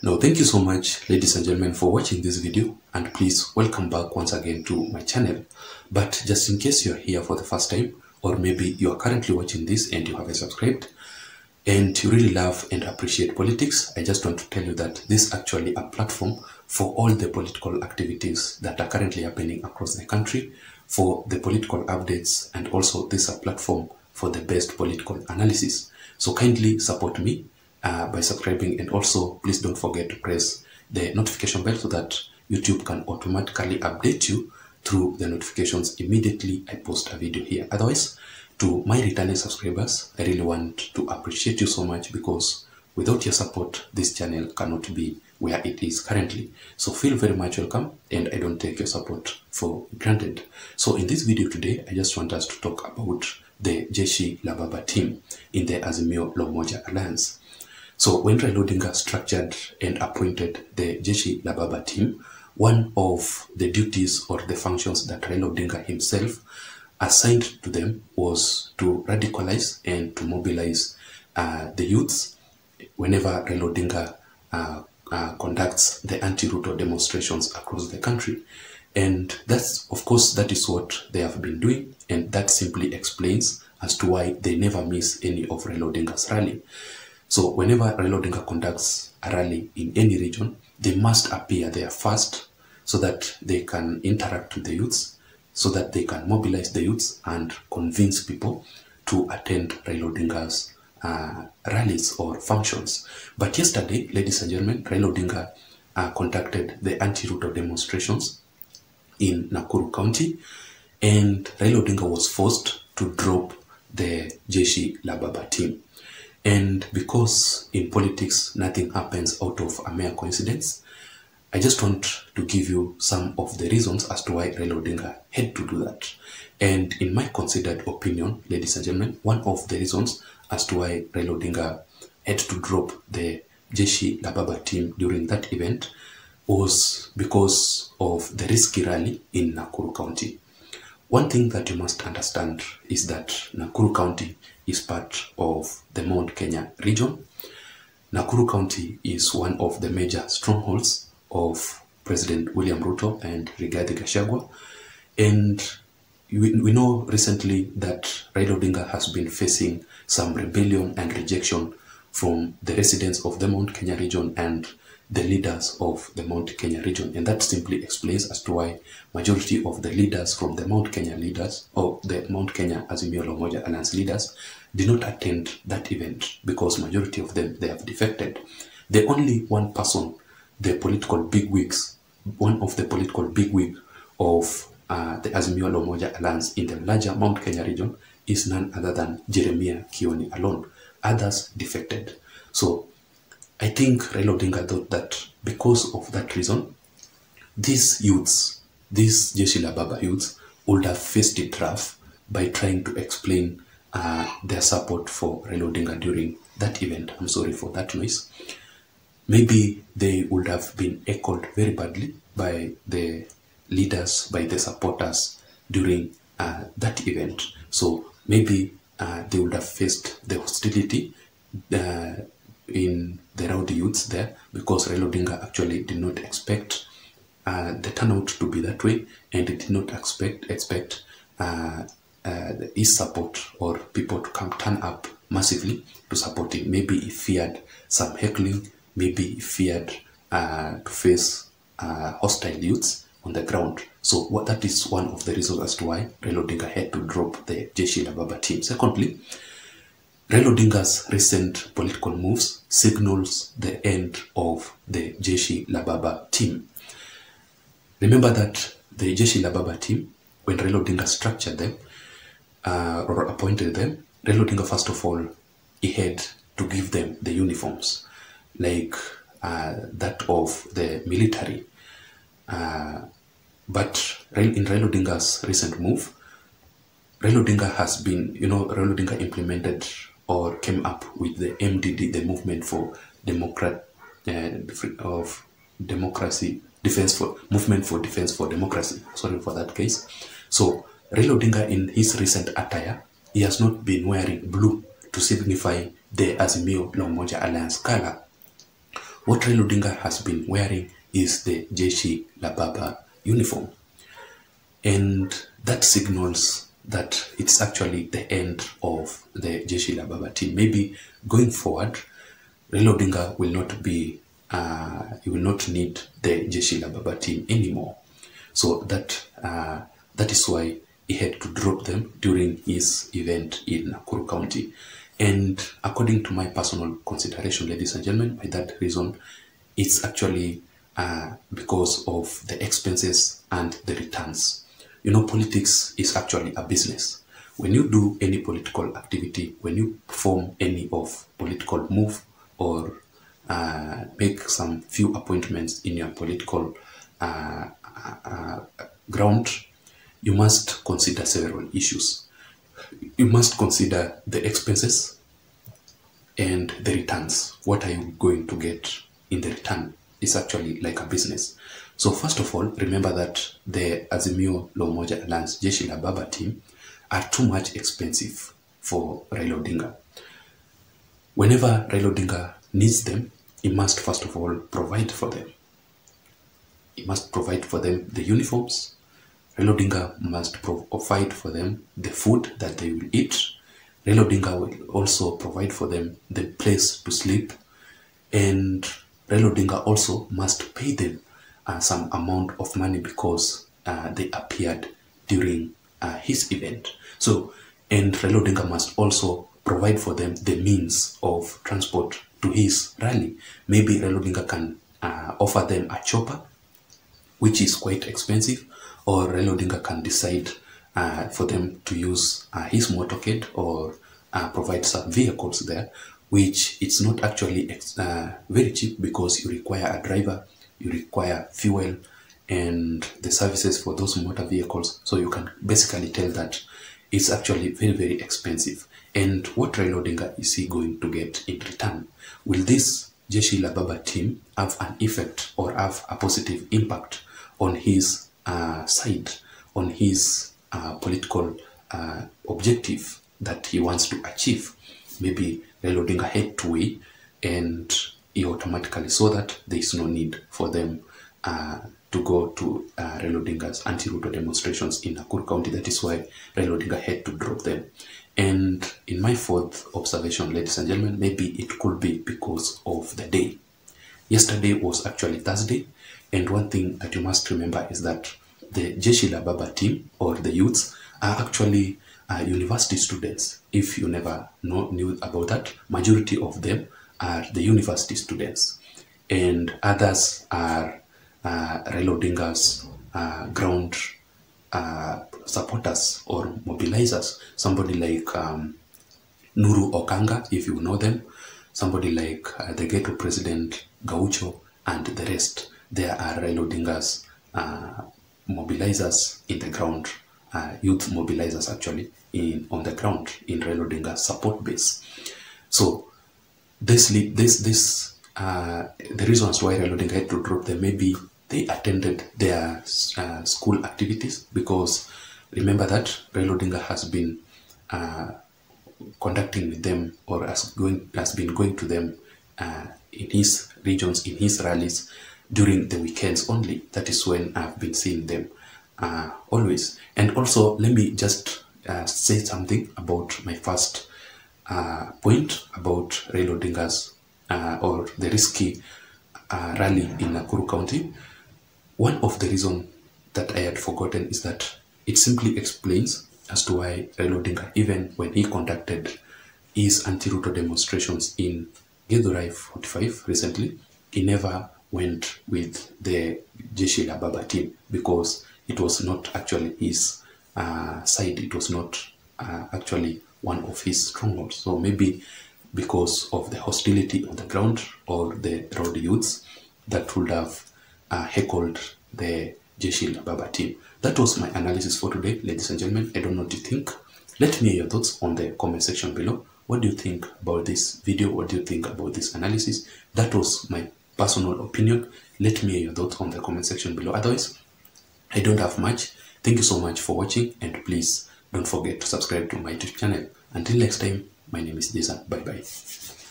Now, thank you so much, ladies and gentlemen, for watching this video, and please welcome back once again to my channel. But just in case you're here for the first time, or maybe you are currently watching this and you haven't subscribed, and you really love and appreciate politics, I just want to tell you that this is actually a platform for all the political activities that are currently happening across the country, for the political updates, and also this is a platform for the best political analysis. So kindly support me by subscribing, and also please don't forget to press the notification bell so that YouTube can automatically update you through the notifications immediately I post a video here. Otherwise, to my returning subscribers, I really want to appreciate you so much, because without your support, this channel cannot be where it is currently. So feel very much welcome, and I don't take your support for granted. So in this video today, I just want us to talk about the Jeshi la Baba team in the Azimio la Umoja Alliance. So when Raila Odinga structured and appointed the Jeshi la Baba team, one of the duties or the functions that Raila Odinga himself assigned to them was to radicalize and to mobilize the youths whenever Raila Odinga conducts the anti-Ruto demonstrations across the country. And that's, of course, that is what they have been doing, and that simply explains as to why they never miss any of Raila Odinga's rally. So whenever Raila Odinga conducts a rally in any region, they must appear there first so that they can interact with the youths, so that they can mobilize the youths and convince people to attend Raila Odinga's rallies or functions. But yesterday, ladies and gentlemen, Raila Odinga conducted the anti-Ruto demonstrations in Nakuru County, and Raila Odinga was forced to drop the Jeshi la Baba team. And because in politics nothing happens out of a mere coincidence, I just want to give you some of the reasons as to why Raila Odinga had to do that. And in my considered opinion, ladies and gentlemen, one of the reasons as to why Raila Odinga had to drop the Jeshi la Baba team during that event was because of the risky rally in Nakuru County. One thing that you must understand is that Nakuru County is part of the Mount Kenya region. Nakuru County is one of the major strongholds of President William Ruto and Rigathi Gachagua. And we know recently that Raila Odinga has been facing some rebellion and rejection from the residents of the Mount Kenya region and the leaders of the Mount Kenya region. And that simply explains as to why majority of the leaders from the Mount Kenya leaders, or the Mount Kenya Azimio la Umoja Alliance leaders, did not attend that event, because majority of them, they have defected. The only one person, the political bigwigs, one of the political bigwig of the Azimio la Umoja Alliance in the larger Mount Kenya region is none other than Jeremiah Kioni alone. Others defected. So I think Raila Odinga thought that because of that reason, these youths, these Jeshi la Baba youths, would have faced it rough by trying to explain their support for Raila Odinga during that event. I'm sorry for that noise. Maybe they would have been echoed very badly by the leaders, by the supporters during that event. So maybe they would have faced the hostility in the rowdy youths there, because Raila Odinga actually did not expect the turnout to be that way, and it did not expect his support or people to turn up massively to support him. Maybe he feared some heckling, maybe he feared to face hostile youths on the ground. So that is one of the reasons as to why Raila Odinga had to drop the Jeshi la Baba team. Secondly, Raila Odinga's recent political moves signals the end of the Jeshi la Baba team. Remember that the Jeshi la Baba team, when Raila Odinga structured them or appointed them, Raila Odinga, first of all, he had to give them the uniforms, like that of the military. But in Raila Odinga's recent move, Raila Odinga has been, Raila Odinga implemented or came up with the MDD, the Movement for Movement for Defense for Democracy. Sorry for that case. So Raila Odinga, in his recent attire, he has not been wearing blue to signify the Azimio la Umoja Alliance color. what Raila Odinga has been wearing is the Jeshi La Baba uniform. And that signals that it's actually the end of the Jeshi La Baba team. Maybe going forward, Raila Odinga will not be, he will not need the Jeshi La Baba team anymore. So that is why he had to drop them during his event in Nakuru County. And according to my personal consideration, ladies and gentlemen, by that reason, it's actually because of the expenses and the returns. You know, politics is actually a business. When you do any political activity, when you perform any of political move or make some few appointments in your political ground, you must consider several issues. You must consider the expenses and the returns. What are you going to get in the return? It's actually like a business. So first of all, remember that the Azimio La Umoja Alliance Jeshi La Baba team are too much expensive for Raila Odinga. Whenever Raila Odinga needs them, he must first of all provide for them. He must provide for them the uniforms. Raila Odinga must provide for them the food that they will eat. Raila Odinga will also provide for them the place to sleep. And Raila Odinga also must pay them some amount of money because they appeared during his event. So, and Raila Odinga must also provide for them the means of transport to his rally. Maybe Raila Odinga can offer them a chopper, which is quite expensive, or Raila Odinga can decide for them to use his motorcade or provide some vehicles there, which it's not actually very cheap because you require a driver, you require fuel and the services for those motor vehicles. So you can basically tell that it's actually very, very expensive. And what Raila Odinga is he going to get in return? Will this Jeshi La Baba team have an effect or have a positive impact on his side, on his political objective that he wants to achieve? Maybe Raila Odinga had to weigh, and he automatically saw that there is no need for them to go to Raila Odinga's anti-Ruto demonstrations in Nakuru County. That is why Raila Odinga had to drop them. And in my fourth observation, ladies and gentlemen, maybe it could be because of the day. Yesterday was actually Thursday, and one thing that you must remember is that the Jeshi La Baba team, or the youths, are actually university students. If you never knew about that, majority of them are the university students, and others are Raila Odinga's ground supporters or mobilizers. Somebody like Nuru Okanga, if you know them, somebody like the ghetto president Gaucho, and the rest. There are Raila Odinga's mobilizers in the ground, youth mobilizers actually on the ground in Raila Odinga's support base. So the reasons why Raila Odinga had to drop them, maybe they attended their school activities, because remember that Raila Odinga has been conducting with them, or has been going to them in his regions, in his rallies during the weekends only. That is when I've been seeing them always. And also, let me just say something about my first point about Raila Odinga's or the risky rally in Nakuru County. One of the reasons that I had forgotten is that it simply explains as to why Raila Odinga, even when he conducted his anti-Ruto demonstrations in Githurai 45 recently, he never went with the Jeshi La Baba team, because it was not actually his side. It was not actually one of his strongholds. So maybe because of the hostility on the ground or the road youths that would have heckled the Jeshi La Baba team. That was my analysis for today, ladies and gentlemen. I don't know what you think. Let me hear your thoughts on the comment section below. What do you think about this video? What do you think about this analysis? That was my personal opinion. Let me hear your thoughts on the comment section below. Otherwise, I don't have much. Thank you so much for watching, and please don't forget to subscribe to my YouTube channel. Until next time, my name is Json. Bye bye.